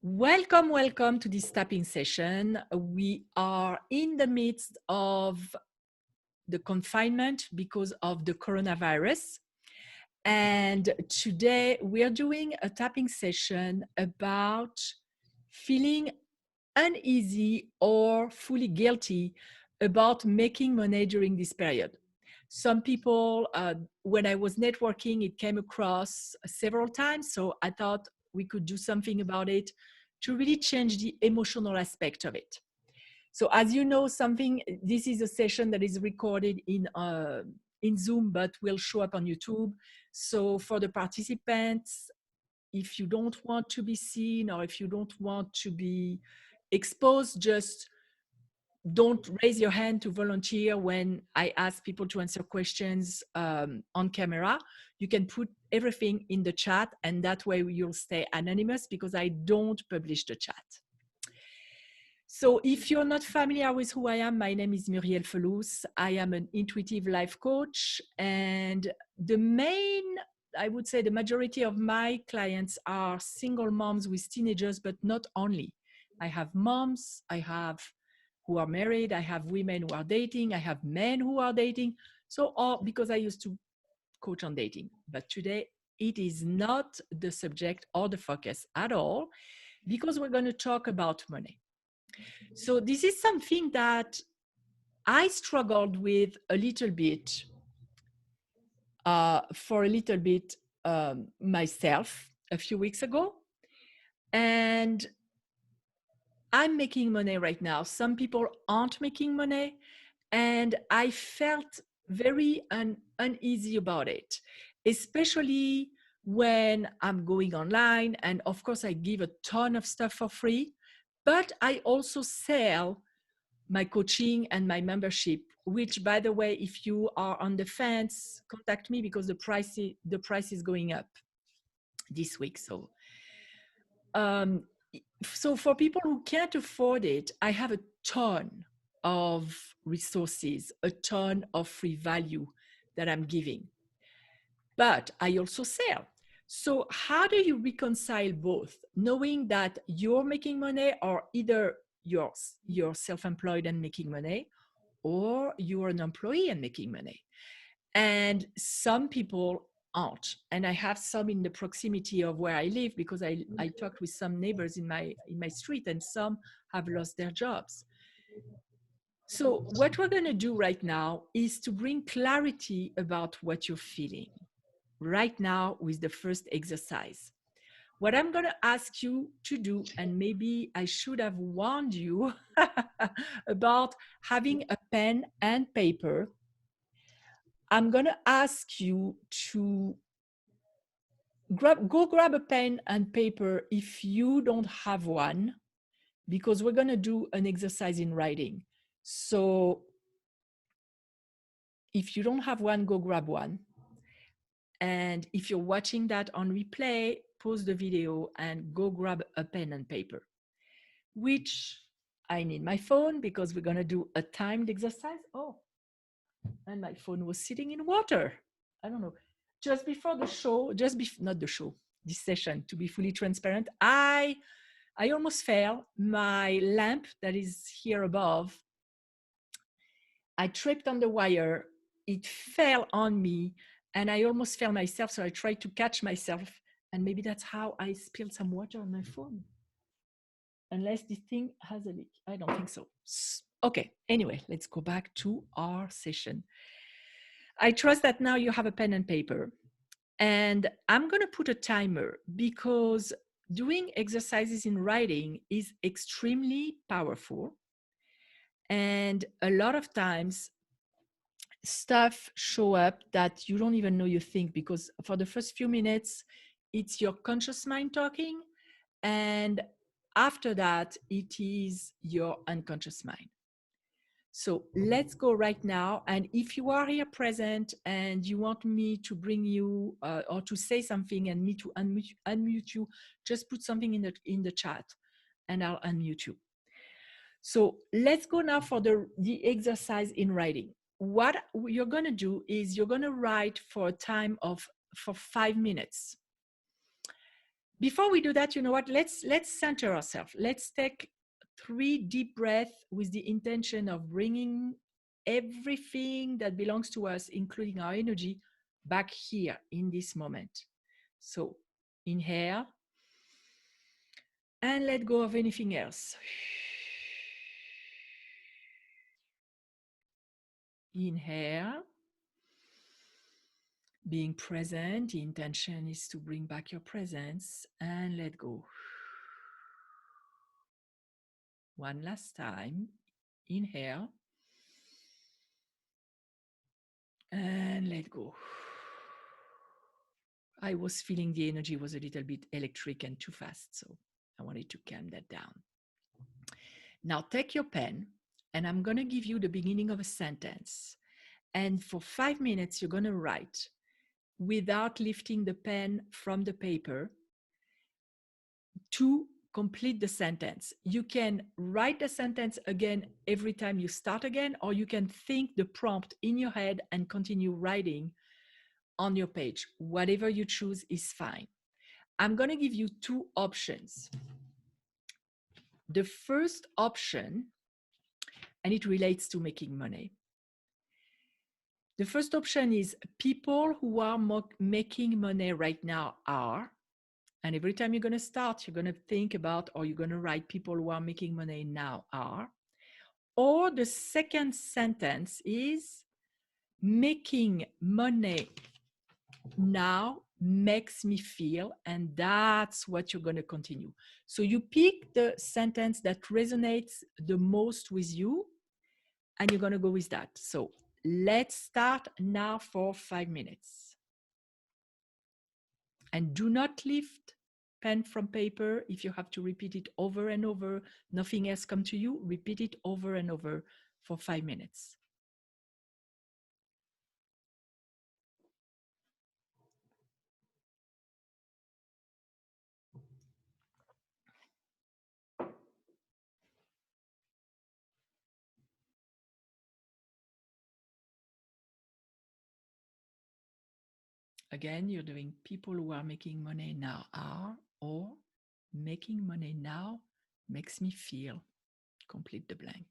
Welcome, welcome to this tapping session. We are in the midst of the confinement because of the coronavirus. And today we are doing a tapping session about feeling uneasy or fully guilty about making money during this period. Some people, when I was networking, it came across several times. So I thought we could do something about it to really change the emotional aspect of it. So as you know, this is a session that is recorded in Zoom, but will show up on YouTube. So for the participants, if you don't want to be seen or if you don't want to be exposed, just don't raise your hand to volunteer when I ask people to answer questions on camera. You can put everything in the chat, and that way you'll stay anonymous because I don't publish the chat. So if you're not familiar with who I am, my name is Muriel Felous. I am an intuitive life coach, and I would say the majority of my clients are single moms with teenagers, but not only. I have moms, who are married, I have women who are dating, I have men who are dating. So all because I used to coach on dating, but today it is not the subject or the focus at all, because we're going to talk about money. So this is something that I struggled with a little bit myself a few weeks ago. And I'm making money right now. Some people aren't making money. And I felt very uneasy about it, especially when I'm going online. And of course, I give a ton of stuff for free, but I also sell my coaching and my membership, which, by the way, if you are on the fence, contact me because the price is going up this week. So for people who can't afford it, I have a ton of resources, a ton of free value that I'm giving. But I also sell. So how do you reconcile both, knowing that you're making money, or either you're self-employed and making money, or you're an employee and making money? And some people aren't. And I have some in the proximity of where I live, because I talked with some neighbors in my street, and some have lost their jobs. So what we're going to do right now is to bring clarity about what you're feeling right now with the first exercise. What I'm going to ask you to do, and maybe I should have warned you about having a pen and paper. I'm going to ask you to go grab a pen and paper if you don't have one, because we're going to do an exercise in writing. So if you don't have one, go grab one. And if you're watching that on replay, pause the video and go grab a pen and paper, which I need my phone because we're going to do a timed exercise. Oh, and my phone was sitting in water. I don't know. Just before the show, not the show, this session, to be fully transparent, I almost fell. My lamp that is here above, I tripped on the wire. It fell on me and I almost fell myself. So I tried to catch myself, and maybe that's how I spilled some water on my phone. Unless this thing has a leak. I don't think so. Okay, anyway, let's go back to our session. I trust that now you have a pen and paper. And I'm going to put a timer, because doing exercises in writing is extremely powerful. And a lot of times stuff show up that you don't even know you think, because for the first few minutes, it's your conscious mind talking. And after that, it is your unconscious mind. So let's go right now. And if you are here present and you want me to bring you or to say something and me to unmute you, just put something in the chat and I'll unmute you. So let's go now for the exercise in writing. What you're going to do is you're going to write for a time for 5 minutes. Before we do that, you know what? Let's center ourselves. Let's take 3 deep breaths with the intention of bringing everything that belongs to us, including our energy, back here in this moment. So inhale and let go of anything else. Inhale, being present. The intention is to bring back your presence, and let go. One last time. Inhale and let go. I was feeling the energy was a little bit electric and too fast, so I wanted to calm that down. Now take your pen, and I'm going to give you the beginning of a sentence. And for 5 minutes, you're going to write without lifting the pen from the paper to complete the sentence. You can write the sentence again every time you start again, or you can think the prompt in your head and continue writing on your page. Whatever you choose is fine. I'm going to give you 2 options. The first option, and it relates to making money. The first option is people who are making money right now are, and every time you're going to start, you're going to think about, or you're going to write people who are making money now are. Or the second sentence is making money now makes me feel, and that's what you're going to continue. So you pick the sentence that resonates the most with you, and you're going to go with that. So let's start now for 5 minutes. And do not lift pen from paper. If you have to repeat it over and over, nothing else comes to you, repeat it over and over for 5 minutes. Again, you're doing people who are making money now are, or making money now makes me feel. Complete the blank.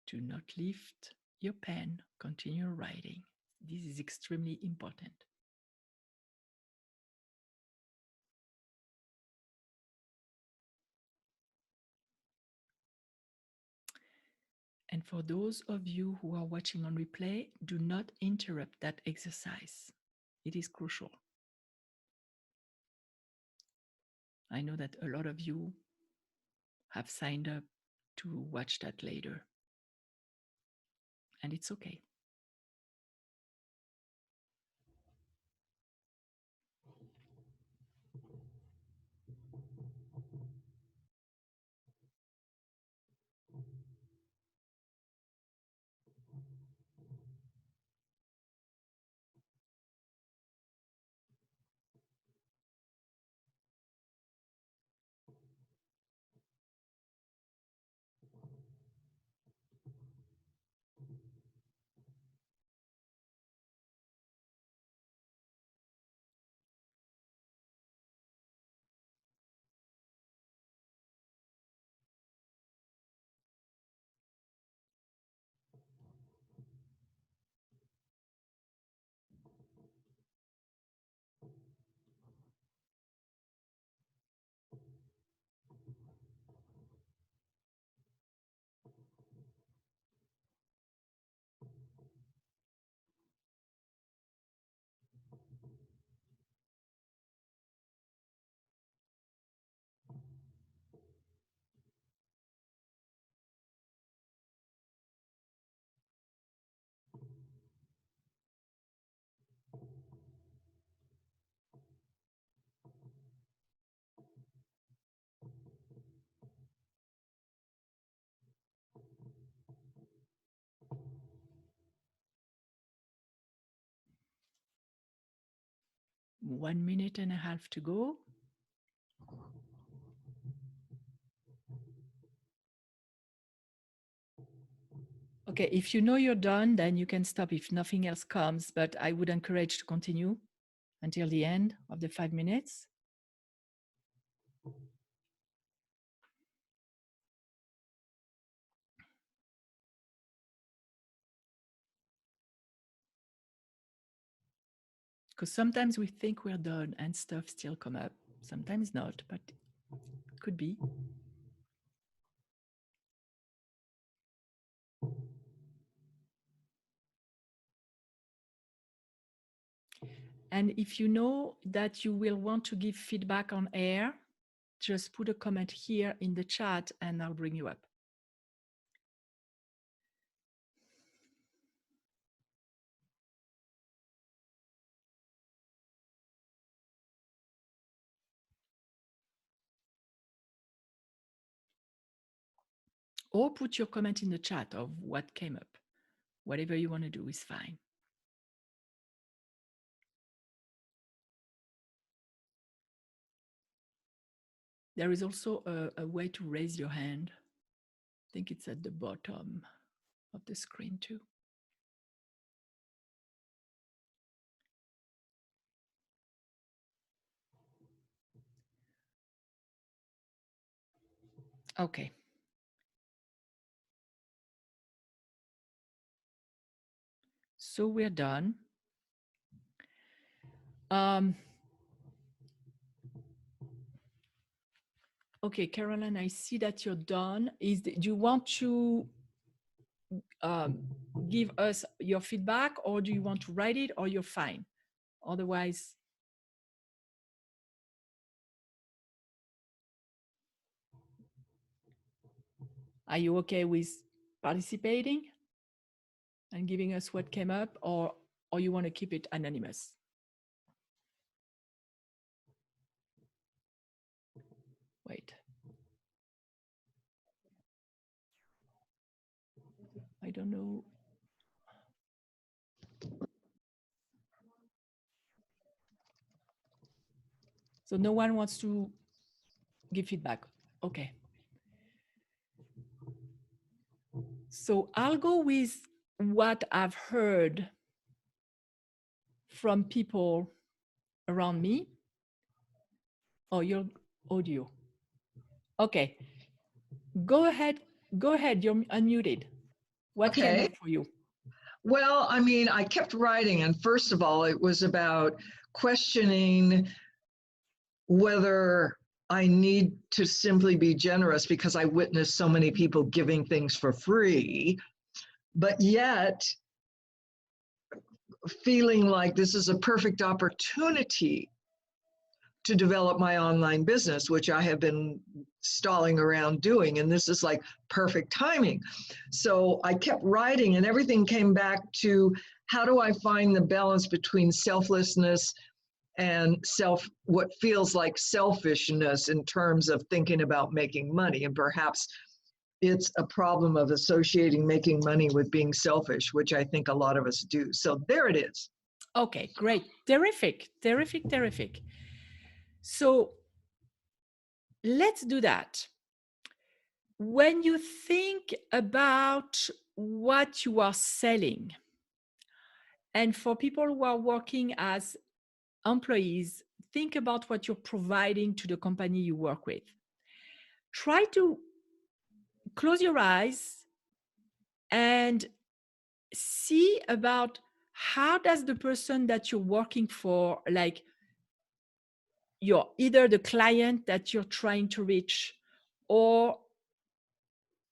Do not lift your pen, continue writing. This is extremely important. And for those of you who are watching on replay, do not interrupt that exercise. It is crucial. I know that a lot of you have signed up to watch that later. And it's okay. 1 minute and a half to go. Okay, if you know you're done, then you can stop if nothing else comes, but I would encourage to continue until the end of the 5 minutes. Because sometimes we think we're done and stuff still come up. Sometimes not, but it could be. And if you know that you will want to give feedback on air, just put a comment here in the chat and I'll bring you up. Or put your comment in the chat of what came up. Whatever you want to do is fine. There is also a way to raise your hand. I think it's at the bottom of the screen too. Okay. So we're done. Okay, Caroline, I see that you're done. Do you want to give us your feedback, or do you want to write it, or you're fine? Otherwise, are you okay with participating and giving us what came up, or you want to keep it anonymous? Wait. I don't know. So no one wants to give feedback. Okay. So I'll go with what I've heard from people around me. Oh, your audio. Okay. Go ahead. Go ahead. You're unmuted. What came up for you? Well, I mean, I kept writing, and first of all, it was about questioning whether I need to simply be generous because I witnessed so many people giving things for free, but yet feeling like this is a perfect opportunity to develop my online business, which I have been stalling around doing. And this is like perfect timing. So I kept writing, and everything came back to how do I find the balance between selflessness and what feels like selfishness in terms of thinking about making money. And perhaps it's a problem of associating making money with being selfish, which I think a lot of us do. So there it is. Okay, great. Terrific, terrific, terrific. So let's do that. When you think about what you are selling, and for people who are working as employees, think about what you're providing to the company you work with. Try to close your eyes and see about how does the person that you're working for, like you're either the client that you're trying to reach or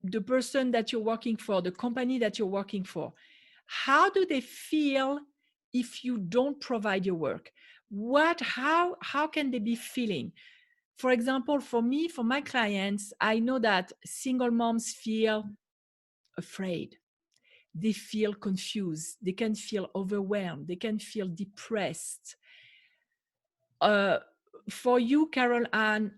the person that you're working for, the company that you're working for, how do they feel if you don't provide your work? How can they be feeling? For example, for me, for my clients, I know that single moms feel afraid. They feel confused. They can feel overwhelmed. They can feel depressed. For you, Carol Ann,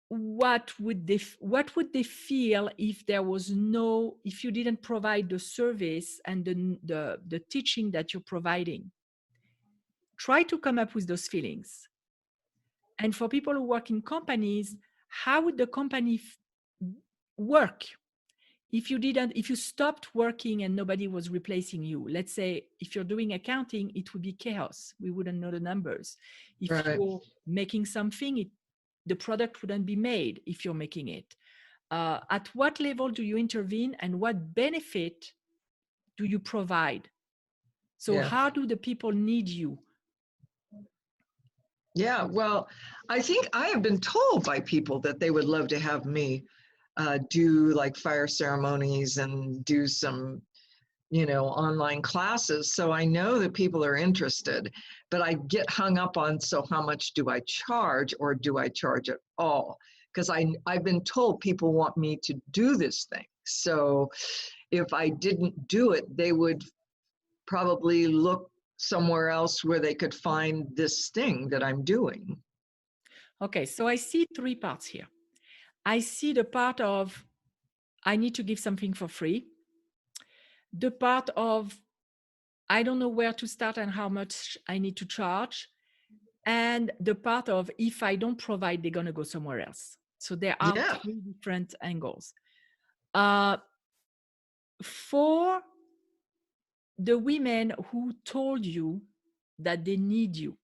what would they feel if if you didn't provide the service and the teaching that you're providing? try to come up with those feelings. And for people who work in companies, how would the company work if you stopped working and nobody was replacing you? Let's say if you're doing accounting, it would be chaos. We wouldn't know the numbers. If Right. you're making something, the product wouldn't be made if you're making it. At what level do you intervene, and what benefit do you provide? So Yeah. how do the people need you? Yeah. Well, I think I have been told by people that they would love to have me do like fire ceremonies and do some, online classes. So I know that people are interested, but I get hung up on, so how much do I charge, or do I charge at all? Because I've been told people want me to do this thing. So if I didn't do it, they would probably look somewhere else where they could find this thing that I'm doing. Okay, so I see three parts here. I see the part of I need to give something for free. The part of I don't know where to start and how much I need to charge. And the part of if I don't provide, they're going to go somewhere else. So there are Yeah. three different angles. For the women who told you that they need you,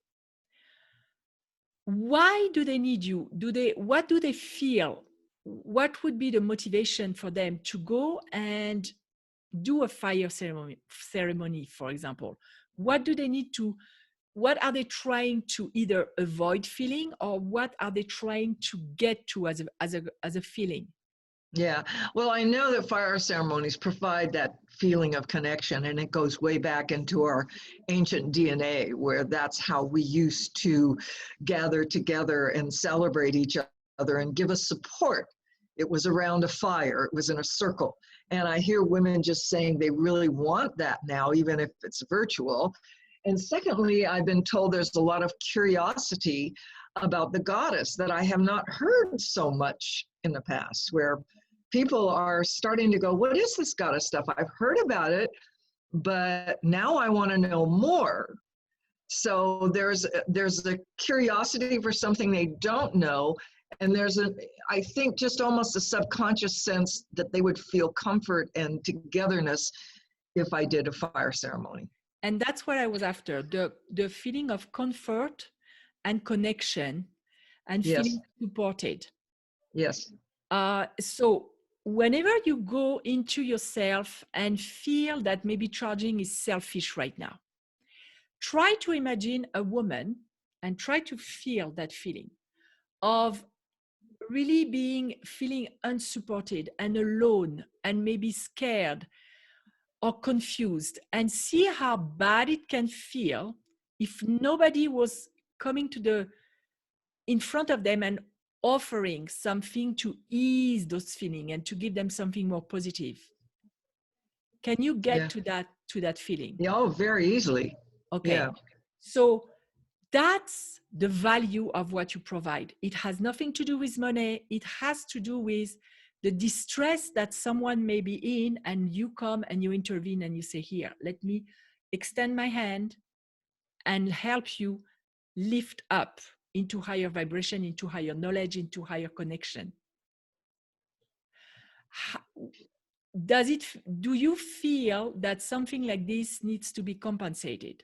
why do they need you? What do they feel? What would be the motivation for them to go and do a fire ceremony, for example? What do they need to, what are they trying to either avoid feeling, or what are they trying to get to as a feeling? Yeah. Well, I know that fire ceremonies provide that feeling of connection, and it goes way back into our ancient DNA, where that's how we used to gather together and celebrate each other and give us support. It was around a fire, it was in a circle. And I hear women just saying they really want that now, even if it's virtual. And secondly, I've been told there's a lot of curiosity about the goddess that I have not heard so much in the past, where people are starting to go, what is this goddess stuff? I've heard about it, but now I want to know more. So there's a curiosity for something they don't know. And I think just almost a subconscious sense that they would feel comfort and togetherness if I did a fire ceremony. And that's what I was after, the feeling of comfort and connection and Yes. feeling supported. Yes. So whenever you go into yourself and feel that maybe charging is selfish right now, try to imagine a woman and try to feel that feeling of really feeling unsupported and alone and maybe scared or confused, and see how bad it can feel if nobody was coming in front of them and offering something to ease those feelings and to give them something more positive. Can you get Yeah. to that feeling? Yeah. Oh, very easily. Okay. Yeah. So that's the value of what you provide. It has nothing to do with money. It has to do with the distress that someone may be in, and you come and you intervene and you say, here, let me extend my hand and help you lift up into higher vibration, into higher knowledge, into higher connection. Do you feel that something like this needs to be compensated?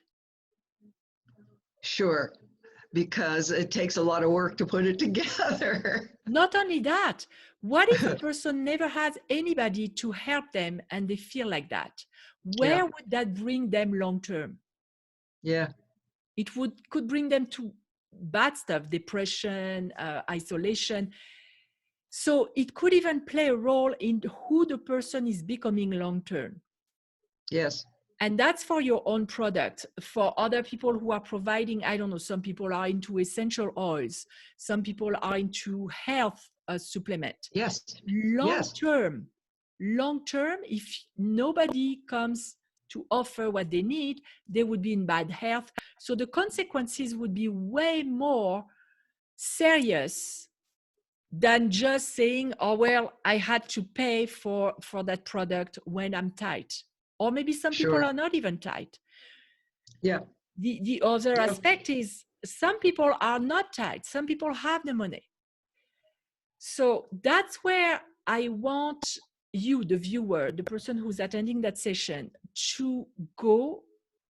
Sure. Because it takes a lot of work to put it together. Not only that, what if a person never has anybody to help them and they feel like that? Where Yeah. would that bring them long term? Yeah. It could bring them to bad stuff, depression, isolation. So it could even play a role in who the person is becoming long term. Yes. And that's for your own product. For other people who are providing, I don't know, some people are into essential oils, some people are into health supplement. Yes. Long Yes. term, if nobody comes to offer what they need, they would be in bad health. So the consequences would be way more serious than just saying, oh, well, I had to pay for that product when I'm tight. Or maybe some people Sure. are not even tight. Yeah. The other Yep. aspect is some people are not tight. Some people have the money. So that's where I want you, the viewer, the person who's attending that session, to go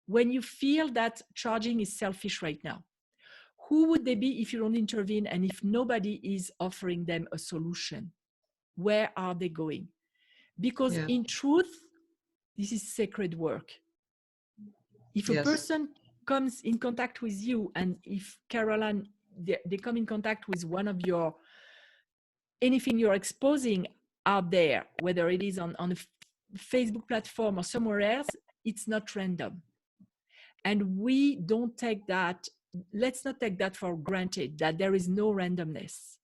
when you feel that charging is selfish right now. Who would they be if you don't intervene and if nobody is offering them a solution? Where are they going? Because Yeah. in truth, this is sacred work. If a Yes. person comes in contact with you, and if Caroline, they come in contact with one of your, anything you're exposing out there, whether it is on a Facebook platform or somewhere else, it's not random. And we don't take that, let's not take that for granted, that there is no randomness.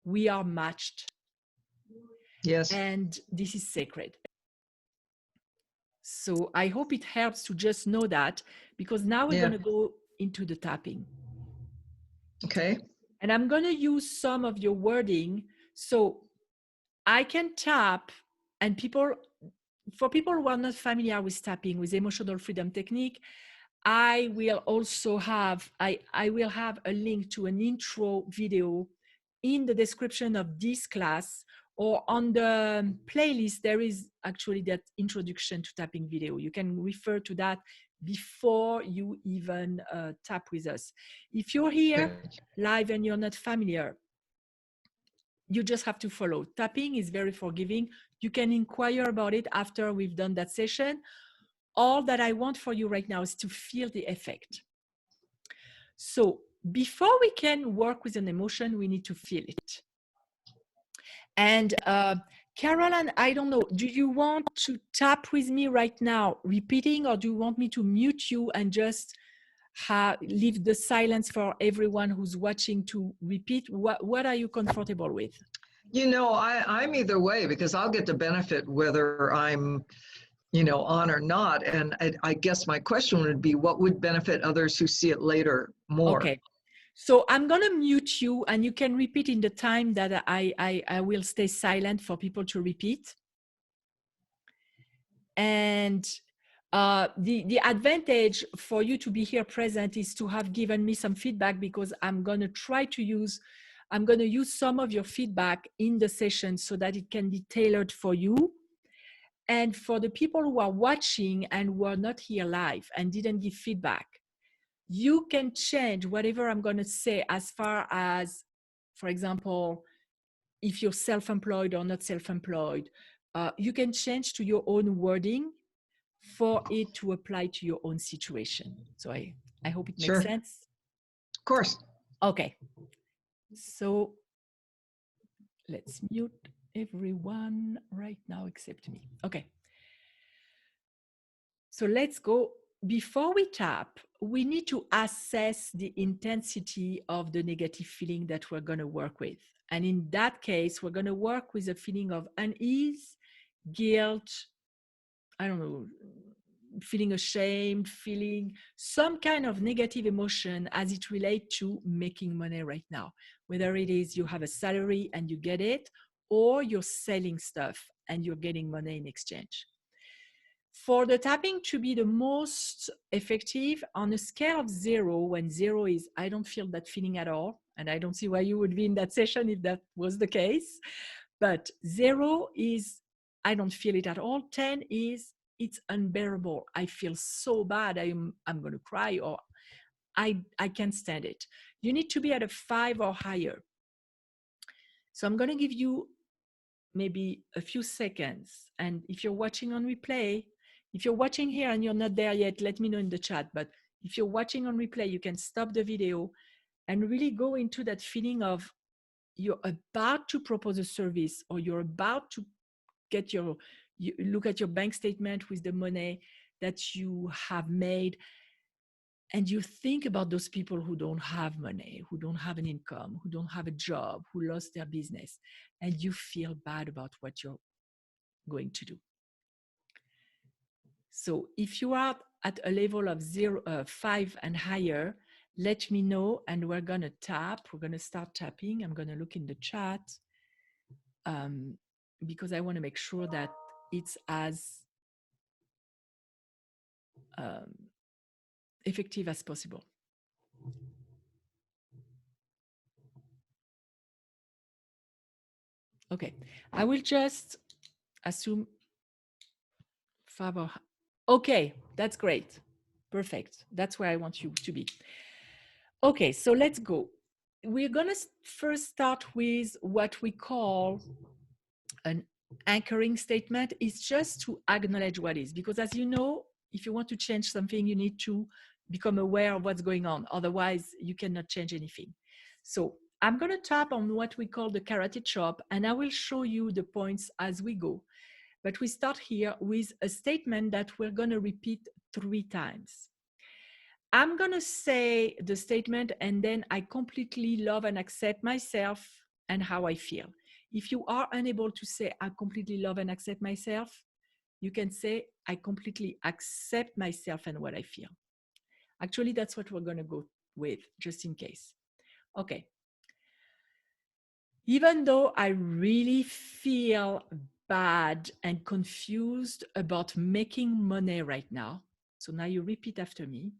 We are matched. Yes. And this is sacred. So I hope it helps to just know that, because now we're going to go into the tapping. Okay. And I'm going to use some of your wording. So I can tap, and for people who are not familiar with tapping, with emotional freedom technique, I will also have, I will have a link to an intro video in the description of this class, or on the playlist, there is actually that introduction to tapping video. You can refer to that before you even tap with us. If you're here live and you're not familiar, you just have to follow. Tapping is very forgiving. You can inquire about it after we've done that session. All that I want for you right now is to feel the effect. So before we can work with an emotion, we need to feel it. And Caroline, I don't know, do you want to tap with me right now, repeating, or do you want me to mute you and just leave the silence for everyone who's watching to repeat? What are you comfortable with? You know, I'm either way, because I'll get the benefit whether I'm, on or not. And I guess my question would be, what would benefit others who see it later more? Okay. So I'm going to mute you, and you can repeat in the time that I will stay silent for people to repeat. And the advantage for you to be here present is to have given me some feedback, because I'm going to use some of your feedback in the session so that it can be tailored for you. And for the people who are watching and who are not here live and didn't give feedback, you can change whatever I'm going to say, as far as, for example, if you're self-employed or not self-employed, you can change to your own wording for it to apply to your own situation. So I hope it makes sense. Of course. Okay. So let's mute everyone right now except me. Okay. So let's go. Before we tap, we need to assess the intensity of the negative feeling that we're going to work with. And in that case, we're going to work with a feeling of unease, guilt, I don't know, feeling ashamed, feeling some kind of negative emotion as it relates to making money right now. Whether it is you have a salary and you get it, or you're selling stuff and you're getting money in exchange. For the tapping to be the most effective, on a scale of 0, when 0 is I don't feel that feeling at all, and I don't see why you would be in that session if that was the case, but 0 is I don't feel it at all. 10 is it's unbearable. I feel so bad. I'm going to cry, or I can't stand it. You need to be at a 5 or higher. So I'm going to give you maybe a few seconds. And if you're watching on replay, if you're watching here and you're not there yet, let me know in the chat. But if you're watching on replay, you can stop the video and really go into that feeling of you're about to propose a service, or you're about to get you look at your bank statement with the money that you have made, and you think about those people who don't have money, who don't have an income, who don't have a job, who lost their business, and you feel bad about what you're going to do. So if you are at a level of 5 and higher, let me know, and we're going to tap. We're going to start tapping. I'm going to look in the chat because I want to make sure that it's as effective as possible. Okay, I will just assume favor. Okay, that's great. Perfect. That's where I want you to be. Okay, so let's go. We're going to first start with what we call an anchoring statement. It's just to acknowledge what is, because as you know, if you want to change something, you need to become aware of what's going on. Otherwise, you cannot change anything. So I'm going to tap on what we call the karate chop, and I will show you the points as we go. But we start here with a statement that we're going to repeat 3 times. I'm going to say the statement, and then I completely love and accept myself and how I feel. If you are unable to say, I completely love and accept myself, you can say, I completely accept myself and what I feel. Actually, that's what we're going to go with, just in case. Okay. Even though I really feel bad and confused about making money right now, so now you repeat after me.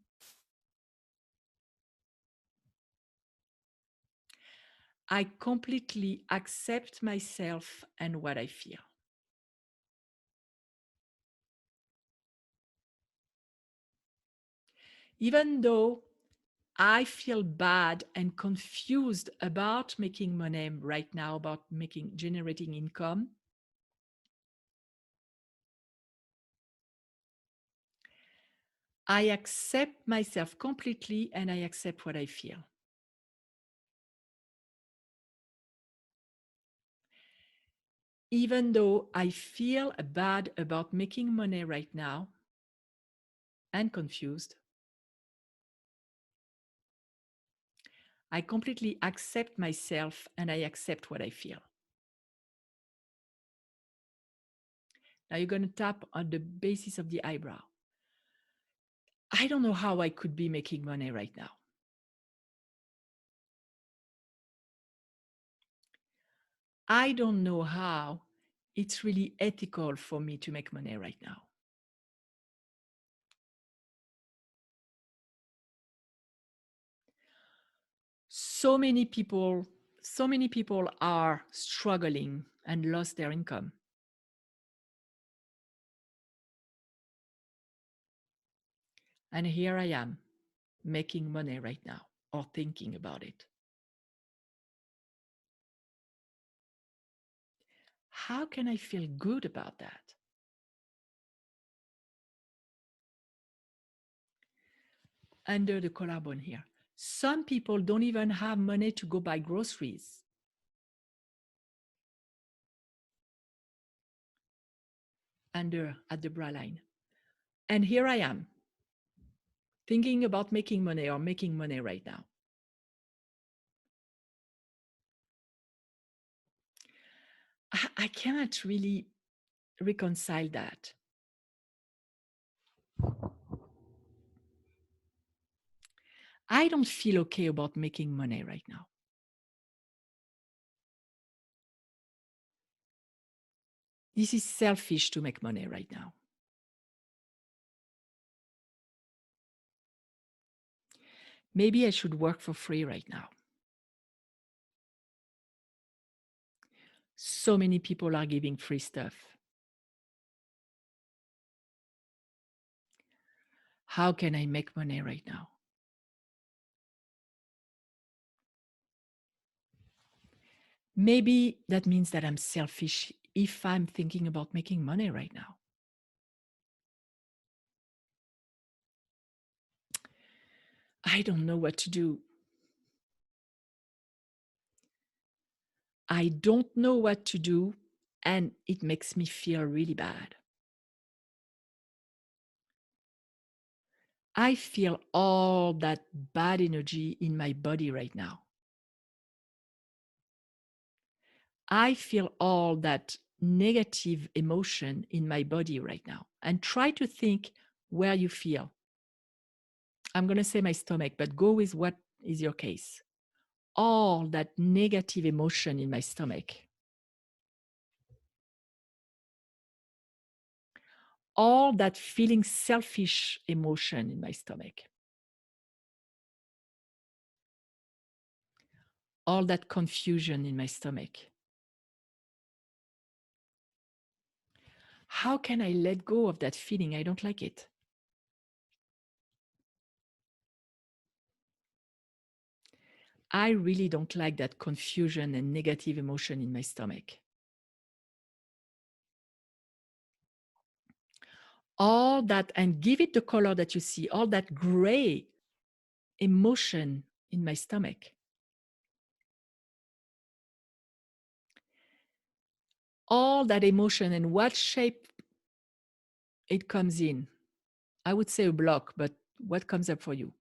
I completely accept myself and what I feel. Even though I feel bad and confused about making money right now, about generating income, I accept myself completely and I accept what I feel. Even though I feel bad about making money right now and confused, I completely accept myself and I accept what I feel. Now you're going to tap on the basis of the eyebrow. I don't know how I could be making money right now. I don't know how it's really ethical for me to make money right now. So many people are struggling and lost their income. And here I am making money right now or thinking about it. How can I feel good about that? Under the collarbone here. Some people don't even have money to go buy groceries. Under at the bra line. And here I am thinking about making money or making money right now. I cannot really reconcile that. I don't feel okay about making money right now. This is selfish to make money right now. Maybe I should work for free right now. So many people are giving free stuff. How can I make money right now? Maybe that means that I'm selfish if I'm thinking about making money right now. I don't know what to do. I don't know what to do, and it makes me feel really bad. I feel all that bad energy in my body right now. I feel all that negative emotion in my body right now. And try to think where you feel. I'm going to say my stomach, but go with what is your case. All that negative emotion in my stomach. All that feeling selfish emotion in my stomach. all that confusion in my stomach. How can I let go of that feeling? I don't like it. I really don't like that confusion and negative emotion in my stomach. All that, and give it the color that you see, all that gray emotion in my stomach. All that emotion and what shape it comes in. I would say a block, but what comes up for you?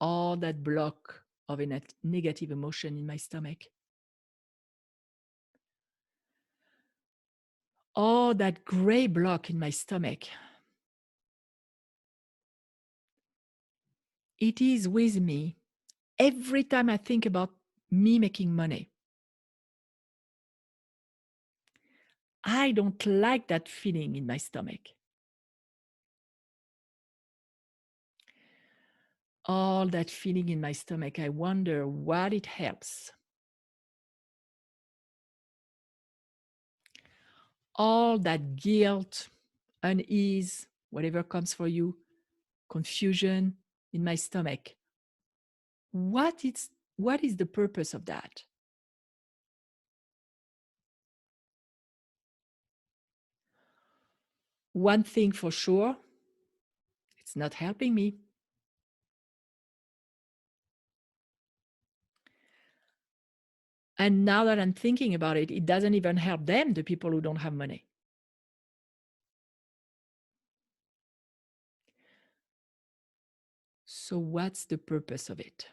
All that block of a negative emotion in my stomach. All that gray block in my stomach. It is with me every time I think about me making money. I don't like that feeling in my stomach. All that feeling in my stomach, I wonder what it helps. All that guilt, unease, whatever comes for you, confusion in my stomach. What is the purpose of that? One thing for sure, it's not helping me. And now that I'm thinking about it, it doesn't even help them, the people who don't have money. So what's the purpose of it?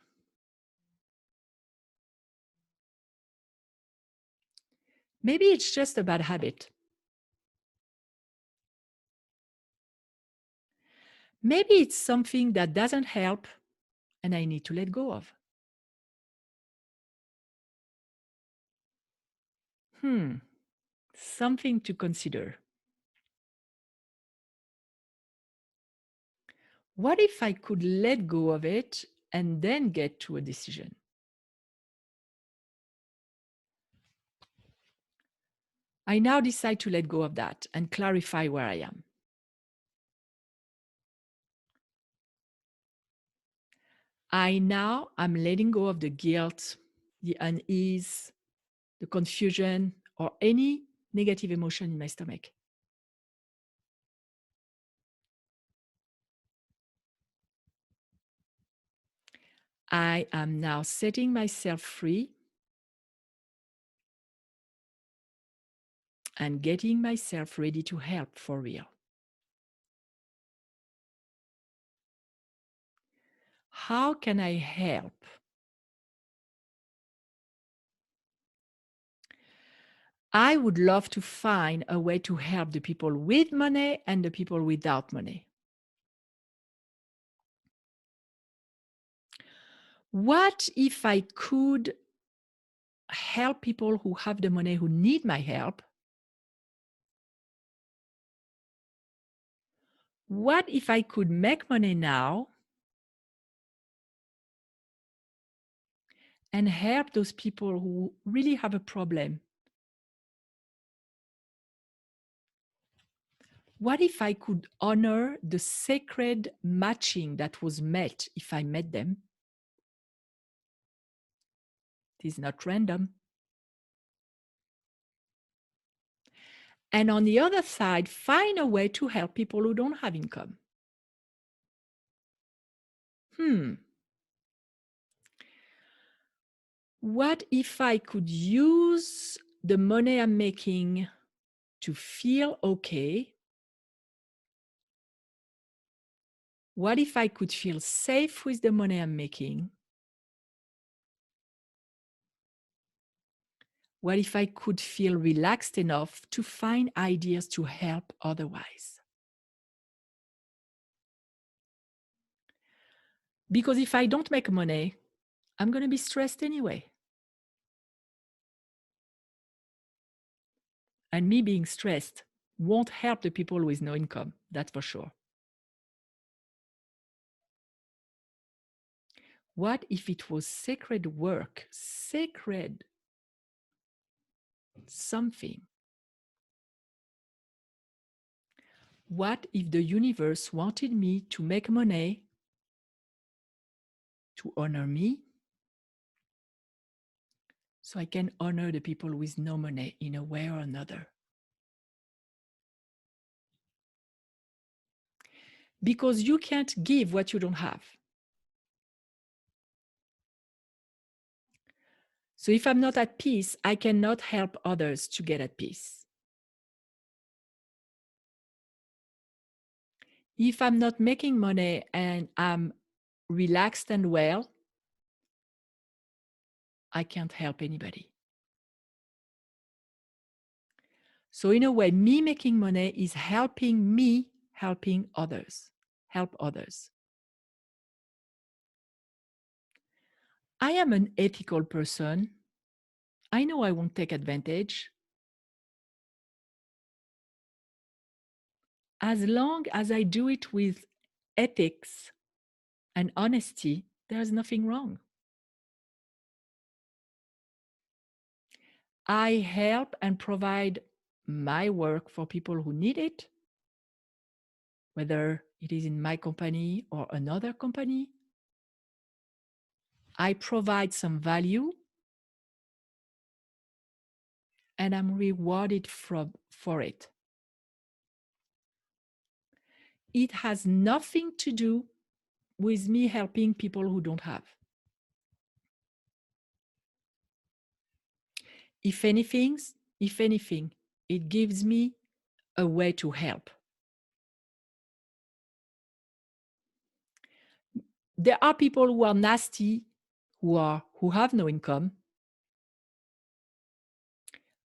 Maybe it's just a bad habit. Maybe it's something that doesn't help and I need to let go of. Something to consider. What if I could let go of it and then get to a decision? I now decide to let go of that and clarify where I am. I'm letting go of the guilt, the unease, the confusion, or any negative emotion in my stomach. I am now setting myself free and getting myself ready to help for real. How can I help? I would love to find a way to help the people with money and the people without money. What if I could help people who have the money who need my help? What if I could make money now and help those people who really have a problem? What if I could honor the sacred matching that was met if I met them? It is not random. And on the other side, find a way to help people who don't have income. What if I could use the money I'm making to feel okay? What if I could feel safe with the money I'm making? What if I could feel relaxed enough to find ideas to help otherwise? Because if I don't make money, I'm going to be stressed anyway. And me being stressed won't help the people with no income, that's for sure. What if it was sacred work, sacred something? What if the universe wanted me to make money to honor me, so I can honor the people with no money in a way or another? Because you can't give what you don't have. So if I'm not at peace, I cannot help others to get at peace. If I'm not making money and I'm relaxed and well, I can't help anybody. So in a way, me making money is helping me, helping others, help others. I am an ethical person. I know I won't take advantage. As long as I do it with ethics and honesty, there's nothing wrong. I help and provide my work for people who need it, whether it is in my company or another company. I provide some value and I'm rewarded for it. It has nothing to do with me helping people who don't have. If anything, it gives me a way to help. There are people who are nasty, who have no income,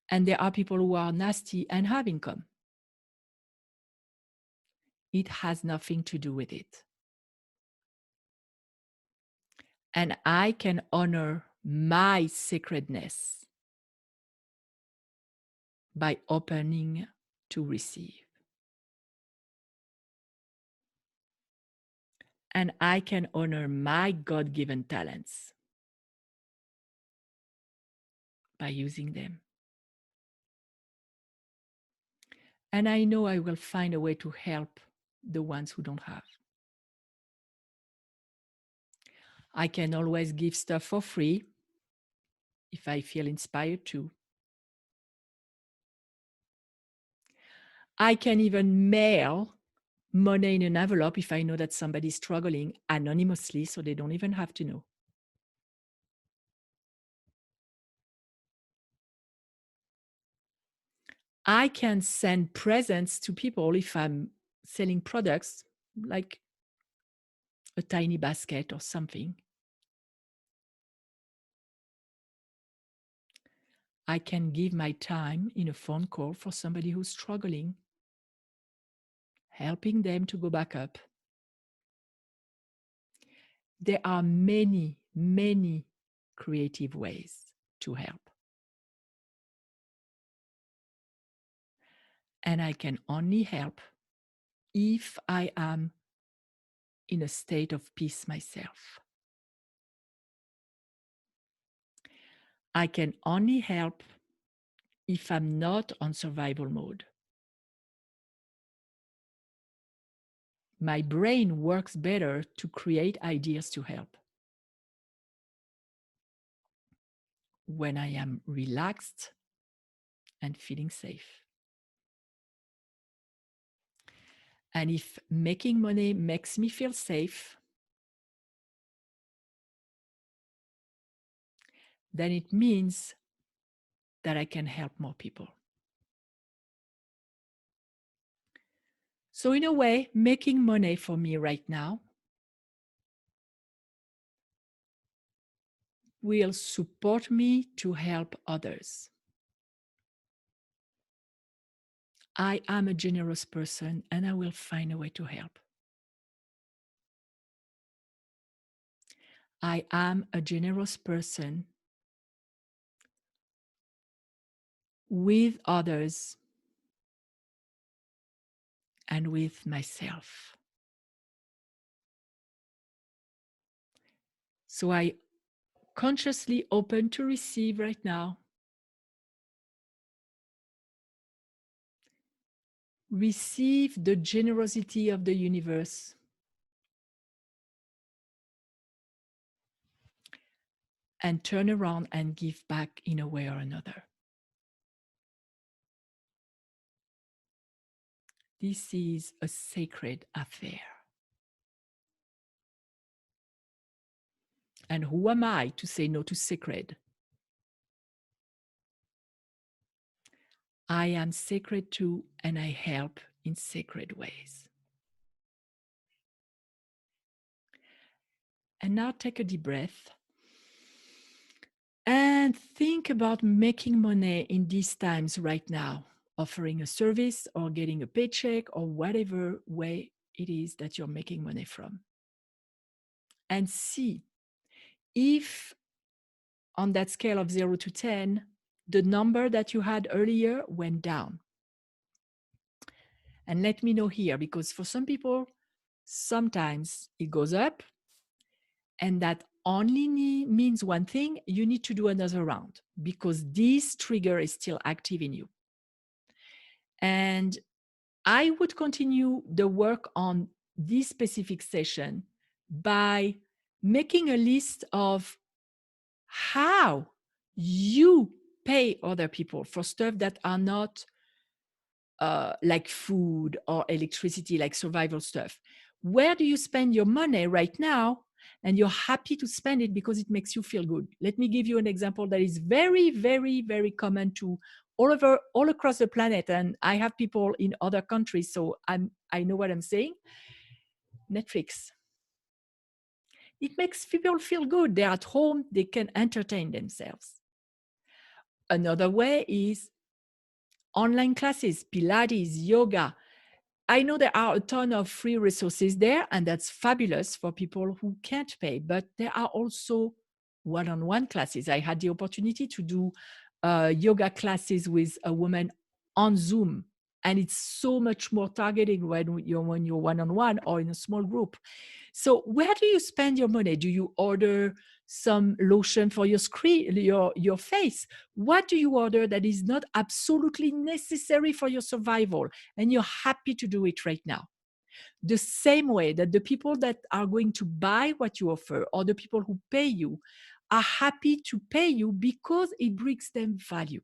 and there are people who are nasty and have income. It has nothing to do with it. And I can honor my sacredness by opening to receive. And I can honor my God-given talents by using them. And I know I will find a way to help the ones who don't have. I can always give stuff for free if I feel inspired to. I can even mail money in an envelope if I know that somebody's struggling anonymously, so they don't even have to know. I can send presents to people if I'm selling products, like a tiny basket or something. I can give my time in a phone call for somebody who's struggling, helping them to go back up. There are many, many creative ways to help. And I can only help if I am in a state of peace myself. I can only help if I'm not on survival mode. My brain works better to create ideas to help when I am relaxed and feeling safe. And if making money makes me feel safe, then it means that I can help more people. So in a way, making money for me right now will support me to help others. I am a generous person and I will find a way to help. I am a generous person with others and with myself. So I consciously open to receive right now. Receive the generosity of the universe. And turn around and give back in a way or another. This is a sacred affair. And who am I to say no to sacred? I am sacred too, and I help in sacred ways. And now take a deep breath and think about making money in these times right now, offering a service or getting a paycheck or whatever way it is that you're making money from. And see if on that scale of 0 to 10, the number that you had earlier went down. And let me know here, because for some people, sometimes it goes up, and that only means one thing: you need to do another round because this trigger is still active in you. And I would continue the work on this specific session by making a list of how you pay other people for stuff that are not like food or electricity, like survival stuff. Where do you spend your money right now? And you're happy to spend it because it makes you feel good. Let me give you an example that is very, very, very common to all across the planet. And I have people in other countries, so I know what I'm saying. Netflix. It makes people feel good. They're at home, they can entertain themselves. Another way is online classes, Pilates, yoga. I know there are a ton of free resources there, and that's fabulous for people who can't pay, but there are also one-on-one classes. I had the opportunity to do yoga classes with a woman on Zoom, and it's so much more targeting when you're one-on-one or in a small group. So where do you spend your money? Do you order some lotion for your screen, your face? What do you order that is not absolutely necessary for your survival and you're happy to do it right now? The same way that the people that are going to buy what you offer or the people who pay you are happy to pay you because it brings them value.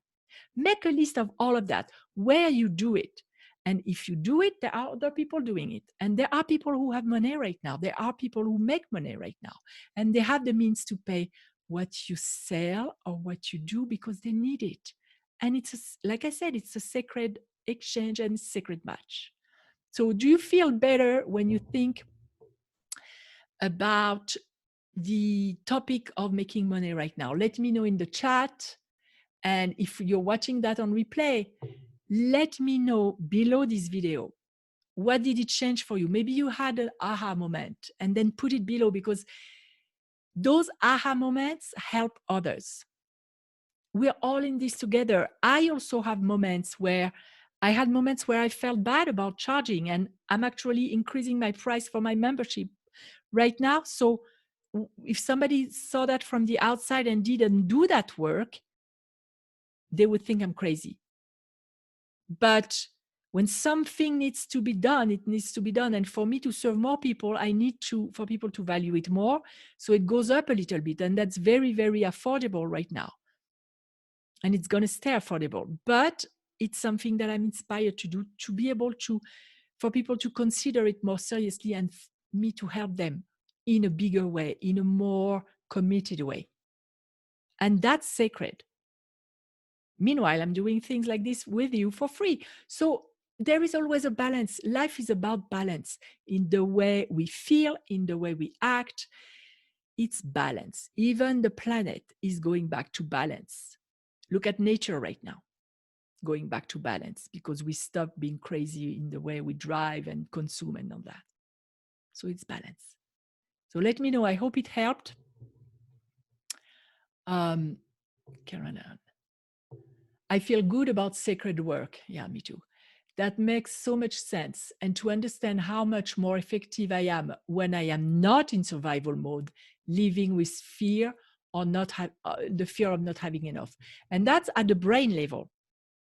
Make a list of all of that, where you do it. And if you do it, there are other people doing it. And there are people who have money right now. There are people who make money right now. And they have the means to pay what you sell or what you do because they need it. And like I said, it's a sacred exchange and sacred match. So do you feel better when you think about the topic of making money right now? Let me know in the chat. And if you're watching that on replay, let me know below this video. What did it change for you? Maybe you had an aha moment, and then put it below, because those aha moments help others. We're all in this together. I also have moments where I felt bad about charging, and I'm actually increasing my price for my membership right now. So if somebody saw that from the outside and didn't do that work, they would think I'm crazy. But when something needs to be done, it needs to be done. And for me to serve more people, I need for people to value it more. So it goes up a little bit. And that's very, very affordable right now. And it's going to stay affordable. But it's something that I'm inspired to do, to be able to, for people to consider it more seriously, and me to help them in a bigger way, in a more committed way. And that's sacred. Meanwhile, I'm doing things like this with you for free. So there is always a balance. Life is about balance in the way we feel, in the way we act. It's balance. Even the planet is going back to balance. Look at nature right now, going back to balance, because we stopped being crazy in the way we drive and consume and all that. So it's balance. So let me know. I hope it helped. Karen, I feel good about sacred work. Yeah, me too. That makes so much sense. And to understand how much more effective I am when I am not in survival mode living with fear or not have the fear of not having enough. And that's at the brain level.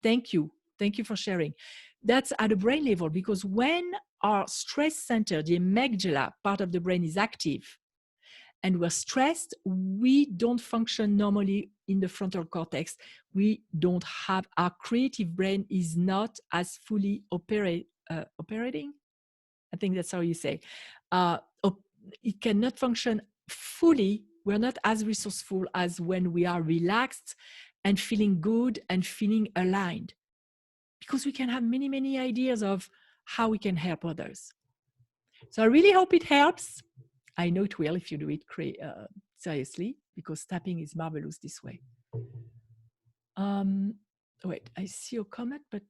Thank you. Thank you for sharing. That's at the brain level, because when our stress center, the amygdala part of the brain, is active and we're stressed, we don't function normally in the frontal cortex. We don't have, our creative brain is not as fully operating. I think that's how you say. It cannot function fully. We're not as resourceful as when we are relaxed and feeling good and feeling aligned, because we can have many, many ideas of how we can help others. So I really hope it helps. I know it will if you do it seriously, because tapping is marvelous this way. Wait, I see your comment, but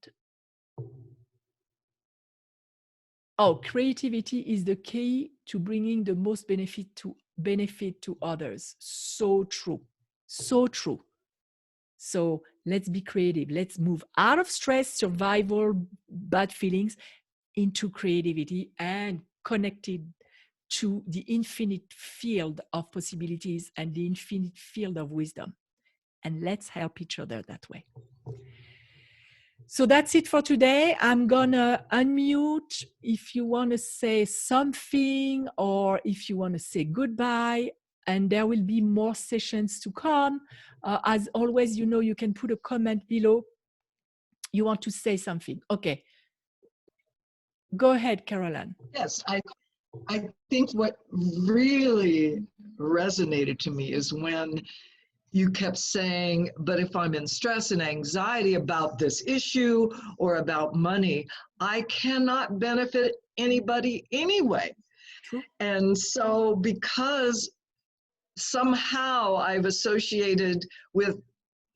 creativity is the key to bringing the most benefit to others. So true. So true. So let's be creative. Let's move out of stress, survival, bad feelings, into creativity and connected to the infinite field of possibilities and the infinite field of wisdom. And let's help each other that way. So that's it for today. I'm gonna unmute if you want to say something or if you want to say goodbye, and there will be more sessions to come. As always, you know, you can put a comment below. You want to say something. Okay. Go ahead, Caroline. Yes, I think what really resonated to me is when you kept saying, but if I'm in stress and anxiety about this issue or about money, I cannot benefit anybody anyway. True. And so because somehow I've associated with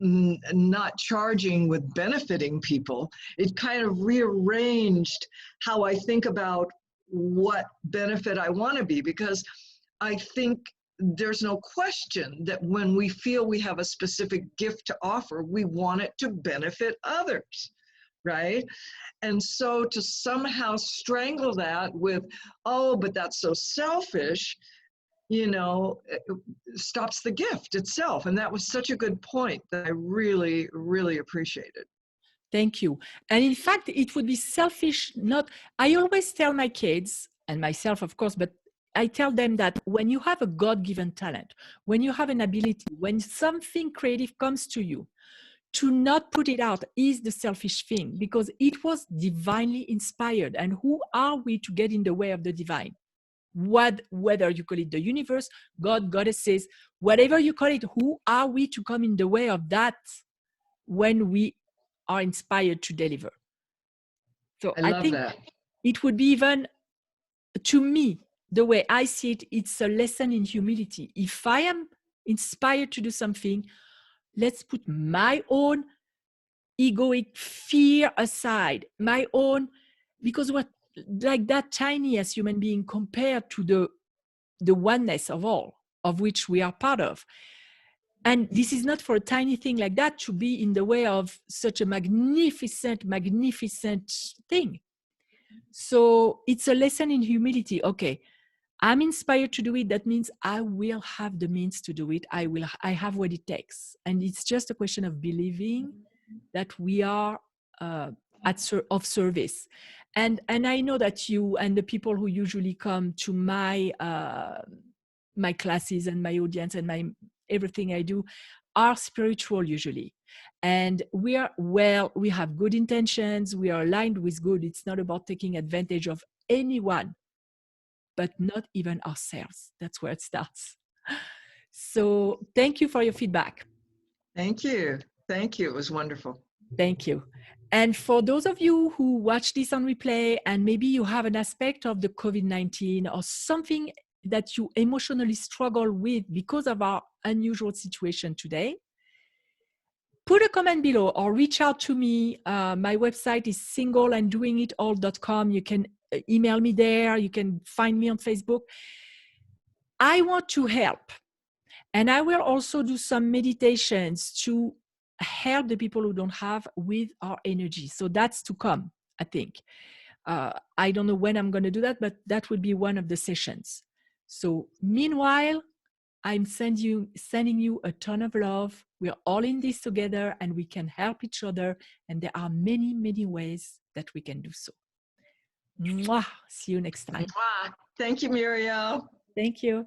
not charging with benefiting people, it kind of rearranged how I think about what benefit I want to be, because I think there's no question that when we feel we have a specific gift to offer, we want it to benefit others, right? And so to somehow strangle that with, oh, but that's so selfish, you know, it stops the gift itself. And that was such a good point that I really, really appreciated. Thank you. And in fact, it would be selfish not, I always tell my kids, and myself, of course, but I tell them that when you have a God-given talent, when you have an ability, when something creative comes to you, to not put it out is the selfish thing, because it was divinely inspired. And who are we to get in the way of the divine? Whether you call it the universe, God, goddesses, whatever you call it, who are we to come in the way of that when we are inspired to deliver? So I love think that. it would be, even to me, the way I see it, it's a lesson in humility. If I am inspired to do something, let's put my own egoic fear aside, my own, because we're like that tiny as human being compared to the oneness of all, of which we are part of. And this is not for a tiny thing like that to be in the way of such a magnificent, magnificent thing. So it's a lesson in humility. Okay, I'm inspired to do it. That means I will have the means to do it. I have what it takes. And it's just a question of believing that we are of service. And I know that you and the people who usually come to my my classes and my audience and my everything I do are spiritual usually. And we have good intentions. We are aligned with good. It's not about taking advantage of anyone, but not even ourselves. That's where it starts. So thank you for your feedback. Thank you. Thank you. It was wonderful. Thank you. And for those of you who watch this on replay, and maybe you have an aspect of the COVID-19 or something that you emotionally struggle with because of our unusual situation today, put a comment below or reach out to me. My website is singleanddoingitall.com. You can email me there. You can find me on Facebook. I want to help. And I will also do some meditations to help the people who don't have with our energy. So that's to come, I think. I don't know when I'm going to do that, but that will be one of the sessions. So meanwhile, I'm sending you a ton of love. We're all in this together and we can help each other. And there are many, many ways that we can do so. Mwah! See you next time. Thank you, Muriel. Thank you.